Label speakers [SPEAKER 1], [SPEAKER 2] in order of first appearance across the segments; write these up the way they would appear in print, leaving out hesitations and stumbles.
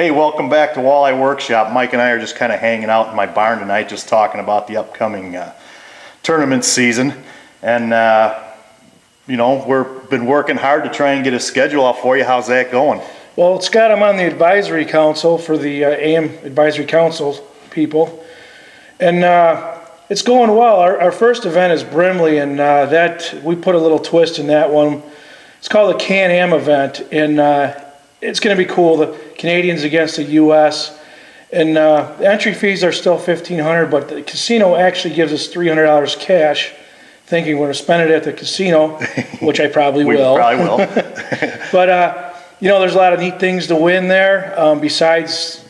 [SPEAKER 1] Hey, welcome back to Walleye Workshop. Mike and I are just kind of hanging out in my barn tonight, just talking about the upcoming tournament season. And, you know, we've been working hard to try and get a schedule out for you. How's that going?
[SPEAKER 2] Well, Scott, I'm on the advisory council for the AM Advisory Council people. And it's going well. Our first event is Brimley, and that we put a little twist in that one. It's called the Can-Am event, and it's going to be cool. The Canadians against the U.S. And the entry fees are still $1,500, but the casino actually gives us $300 cash, thinking we're going to spend it at the casino, which I probably will.
[SPEAKER 1] We probably will.
[SPEAKER 2] But, you know, there's a lot of neat things to win there besides,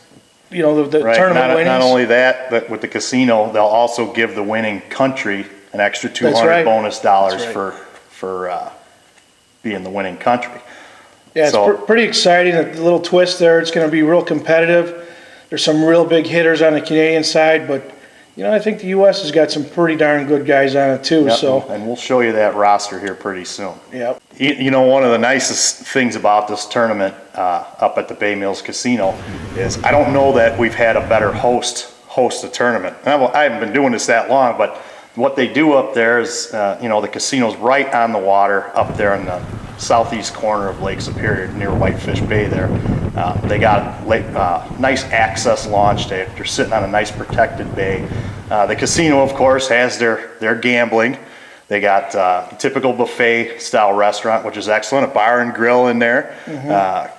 [SPEAKER 2] you know, the
[SPEAKER 1] right.
[SPEAKER 2] tournament winnings.
[SPEAKER 1] Not only that, but with the casino, they'll also give the winning country an extra 200
[SPEAKER 2] right.
[SPEAKER 1] bonus dollars
[SPEAKER 2] right.
[SPEAKER 1] for being the winning country.
[SPEAKER 2] Yeah, it's pretty exciting. A little twist there. It's going to be real competitive. There's some real big hitters on the Canadian side, but you know, I think the U.S. has got some pretty darn good guys on it too.
[SPEAKER 1] Yep,
[SPEAKER 2] so,
[SPEAKER 1] and we'll show you that roster here pretty soon.
[SPEAKER 2] Yep.
[SPEAKER 1] You know, one of the nicest things about this tournament up at the Bay Mills Casino is I don't know that we've had a better host a tournament. I haven't been doing this that long, but what they do up there is, you know, the casino's right on the water up there in the southeast corner of Lake Superior near Whitefish Bay there. They got nice access launch. They're sitting on a nice protected bay. The casino, of course, has their gambling. They got typical buffet style restaurant, which is excellent, a bar and grill in there,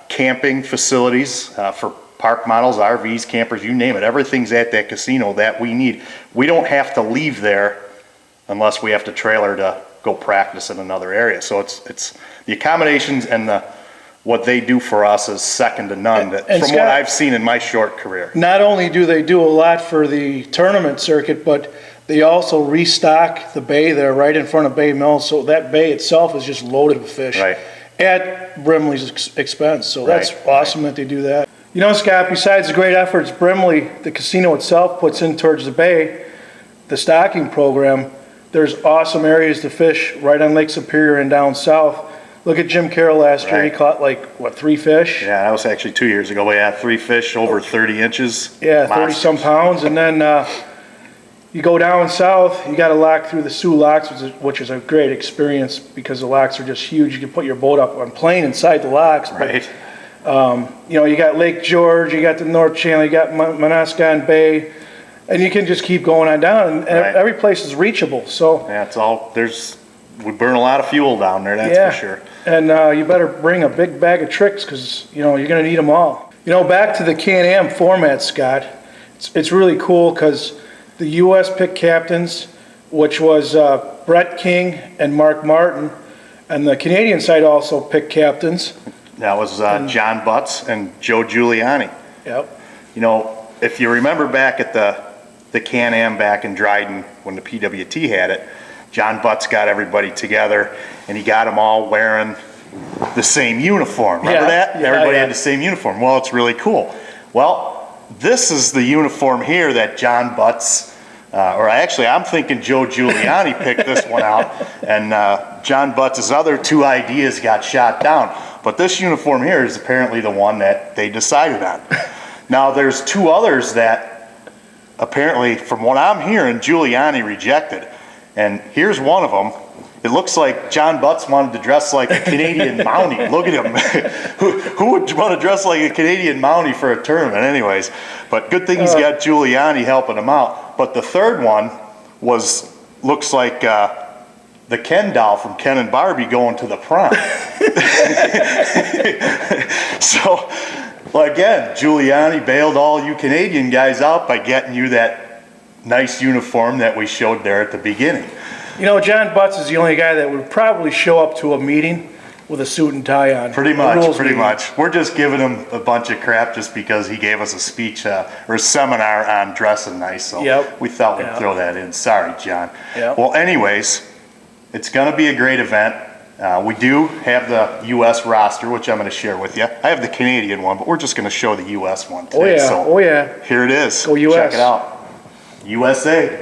[SPEAKER 1] camping facilities for park models, RVs, campers, you name it. Everything's at that casino that we need. We don't have to leave there unless we have to trailer to go practice in another area. So it's the accommodations and what they do for us is second to none from Scott, what I've seen in my short career.
[SPEAKER 2] Not only do they do a lot for the tournament circuit, but they also restock the bay there right in front of Bay Mills. So that bay itself is just loaded with fish at Brimley's expense. So that's awesome that they do that. You know, Scott, besides the great efforts Brimley, the casino itself, puts in towards the bay, the stocking program, there's awesome areas to fish right on Lake Superior and down south. Look at Jim Carroll last year. He caught like, what, 3 fish?
[SPEAKER 1] Yeah, that was actually 2 years ago. We had 3 fish over 30 inches.
[SPEAKER 2] Yeah, 30-some pounds. And then you go down south, you got to lock through the Sioux Locks, which is a great experience because the locks are just huge. You can put your boat up on plane inside the locks.
[SPEAKER 1] Right.
[SPEAKER 2] But, you know, you got Lake George, you got the North Channel, you got Monascan Bay. And you can just keep going on down, and every place is reachable. So
[SPEAKER 1] yeah, it's all we burn a lot of fuel down there, that's for sure.
[SPEAKER 2] And you better bring a big bag of tricks because you know you're going to need them all. You know, back to the Can-Am format, Scott. It's really cool because the U.S. picked captains, which was Brett King and Mark Martin, and the Canadian side also picked captains.
[SPEAKER 1] That was John Butts and Joe Giuliani.
[SPEAKER 2] Yep.
[SPEAKER 1] You know, if you remember back at the Can-Am back in Dryden when the PWT had it, John Butts got everybody together and he got them all wearing the same uniform. Remember that?
[SPEAKER 2] Yeah,
[SPEAKER 1] everybody had the same uniform. Well, it's really cool. Well, this is the uniform here that John Butts, or actually I'm thinking Joe Giuliani picked this one out, and John Butts' other 2 ideas got shot down. But this uniform here is apparently the one that they decided on. Now, there's 2 others that apparently, from what I'm hearing, Giuliani rejected. And here's one of them. It looks like John Butts wanted to dress like a Canadian Mountie. Look at him. Who would want to dress like a Canadian Mountie for a tournament anyways? But good thing he's got Giuliani helping him out. But the third one looks like the Ken doll from Ken and Barbie going to the prom. So, well, again, Giuliani bailed all you Canadian guys out by getting you that nice uniform that we showed there at the beginning.
[SPEAKER 2] You know, John Butts is the only guy that would probably show up to a meeting with a suit and tie on.
[SPEAKER 1] Pretty much. We're just giving him a bunch of crap just because he gave us a speech or a seminar on dressing nice. So we thought we'd throw that in. Sorry, John. Well, anyways, it's going to be a great event. We do have the U.S. roster, which I'm going to share with you. I have the Canadian one, but we're just going to show the U.S. one today.
[SPEAKER 2] Oh, yeah.
[SPEAKER 1] So here it is.
[SPEAKER 2] Go U.S.
[SPEAKER 1] Check it out. USA.